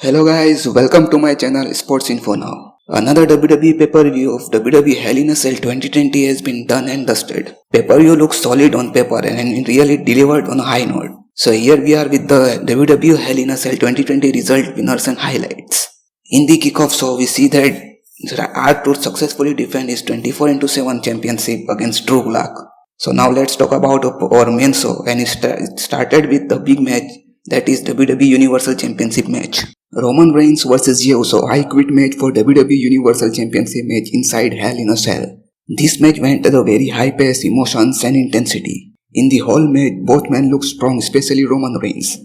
Hello guys, welcome to my channel Sports Info Now. Another WWE pay-per-view of WWE Hell in a Cell 2020 has been done and dusted. Pay-per-view looks solid on paper and really delivered on a high note. So here we are with the WWE Hell in a Cell 2020 result, winners and highlights. In the kickoff show, we see that R-Truth successfully defend his 24x7 championship against Drew Gulak. So now let's talk about our main show, and it started with the big match, that is WWE Universal Championship match. Roman Reigns vs Jey Uso, I Quit match for WWE Universal Championship match inside Hell in a Cell. This match went at a very high pace, emotions and intensity. In the whole match, both men looked strong, especially Roman Reigns.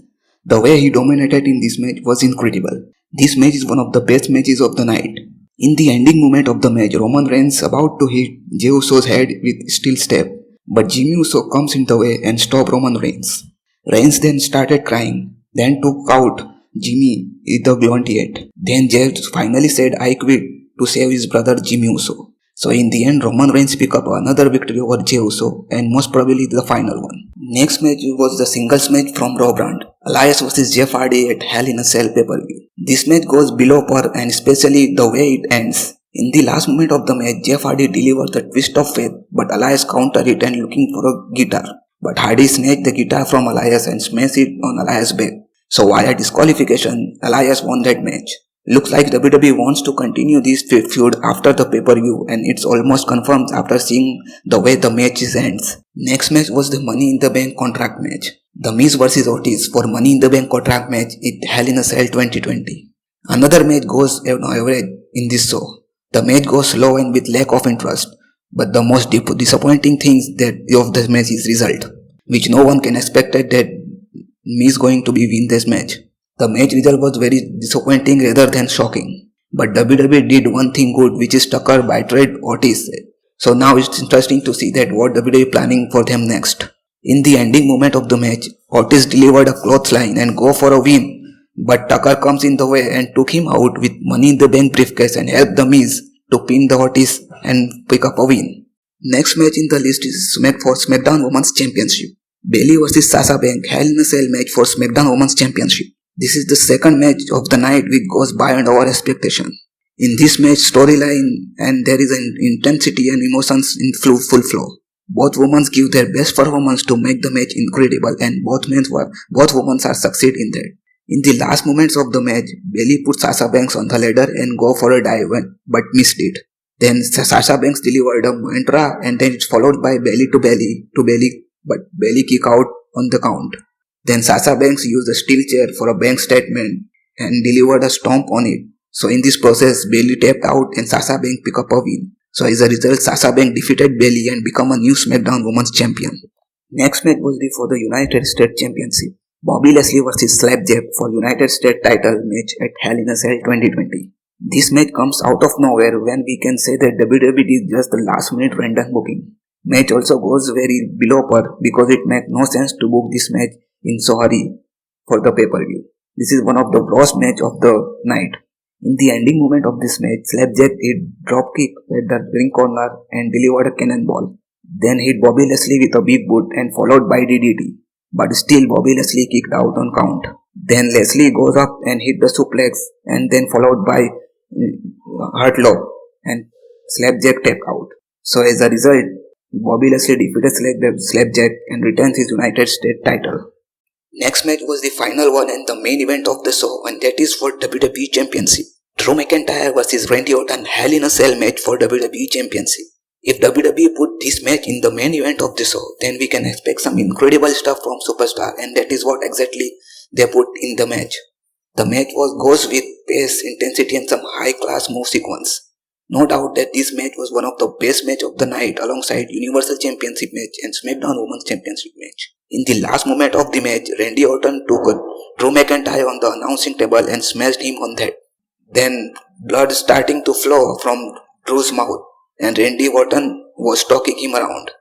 The way he dominated in this match was incredible. This match is one of the best matches of the night. In the ending moment of the match, Roman Reigns about to hit Jey Uso's head with steel step, but Jimmy Uso comes in the way and stops Roman Reigns. Reigns then started crying, then took out Jimmy with the gauntlet. Then Jey finally said I quit to save his brother Jimmy Uso. So in the end, Roman Reigns picked up another victory over Jey Uso, and most probably the final one. Next match was the singles match from Raw brand, Elias vs Jeff Hardy at Hell in a Cell pay-per-view. This match goes below par, and especially the way it ends. In the last moment of the match, Jeff Hardy delivered the twist of fate, but Elias countered it and looking for a guitar. But Hardy snatched the guitar from Elias and smashed it on Elias' back. So via disqualification, Elias won that match. Looks like WWE wants to continue this feud after the pay-per-view, and it's almost confirmed after seeing the way the matches ends. Next match was the Money in the Bank contract match. The Miz vs Otis for Money in the Bank contract match at Hell in a Cell 2020. Another match goes average in this show. The match goes slow and with lack of interest. But the most disappointing thing of this match is result, which no one can expect that Miz going to win this match. The match result was very disappointing rather than shocking. But WWE did one thing good, which is Tucker betrayed Otis. So now it's interesting to see that what WWE planning for them next. In the ending moment of the match, Otis delivered a clothesline and go for a win. But Tucker comes in the way and took him out with Money in the Bank briefcase and helped the Miz to pin the Otis and pick up a win. Next match in the list is for SmackDown Women's Championship. Bayley vs Sasha Banks Hell in a Cell match for SmackDown Women's Championship. This is the second match of the night which goes beyond our expectation. In this match, storyline and there is an intensity and emotions in full flow. Both women give their best performance to make the match incredible, and both women are succeed in that. In the last moments of the match, Bayley put Sasha Banks on the ladder and go for a dive but missed it. Then Sasha Banks delivered a mantra and then it's followed by belly to belly, but Bayley kick out on the count. Then Sasha Banks used a steel chair for a bank statement and delivered a stomp on it. So in this process, Bayley tapped out and Sasha Banks picked up a win. So as a result, Sasha Banks defeated Bayley and become a new SmackDown Women's Champion. Next match was for the United States Championship. Bobby Lashley vs Slapjack for United States title match at Hell in a Cell 2020. This match comes out of nowhere when we can say that WWE did just the last minute random booking. Match also goes very below par because it makes no sense to book this match in so hurry for the pay-per-view. This is one of the worst match of the night. In the ending moment of this match, Slapjack hit drop kick at the ring corner and delivered a cannonball. Then hit Bobby Lashley with a big boot and followed by DDT. But still Bobby Lashley kicked out on count. Then Lashley goes up and hit the suplex and then followed by hurt lock and Slapjack tapped out. So as a result, Bobby Lashley defeated Slapjack and retains his United States title. Next match was the final one and the main event of the show, and that is for WWE Championship. Drew McIntyre vs Randy Orton Hell in a Cell match for WWE Championship. If WWE put this match in the main event of the show, then we can expect some incredible stuff from Superstar, and that is what exactly they put in the match. The match goes with pace, intensity and some high class move sequence. No doubt that this match was one of the best match of the night alongside Universal Championship match and SmackDown Women's Championship match. In the last moment of the match, Randy Orton took Drew McIntyre on the announcing table and smashed him on that. Then blood starting to flow from Drew's mouth and Randy Orton was stalking him around.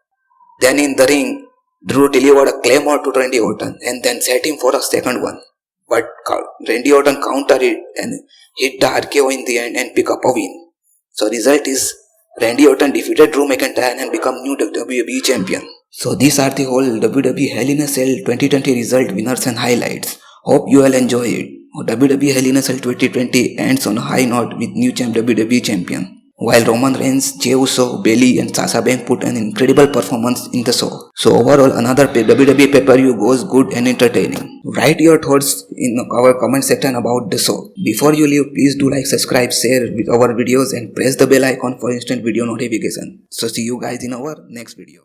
Then in the ring, Drew delivered a claymore to Randy Orton and then set him for a second one. But Randy Orton countered it and hit the RKO in the end and pick up a win. So result is Randy Orton defeated Drew McIntyre and become new WWE champion. So these are the whole WWE Hell in a Cell 2020 result, winners and highlights. Hope you all enjoy it. WWE Hell in a Cell 2020 ends on a high note with new WWE champion. While Roman Reigns, Jey Uso, Bayley and Sasha Banks put an incredible performance in the show. So overall another WWE pay-per-view goes good and entertaining. Write your thoughts in our comment section about the show. Before you leave, please do like, subscribe, share with our videos and press the bell icon for instant video notification. So see you guys in our next video.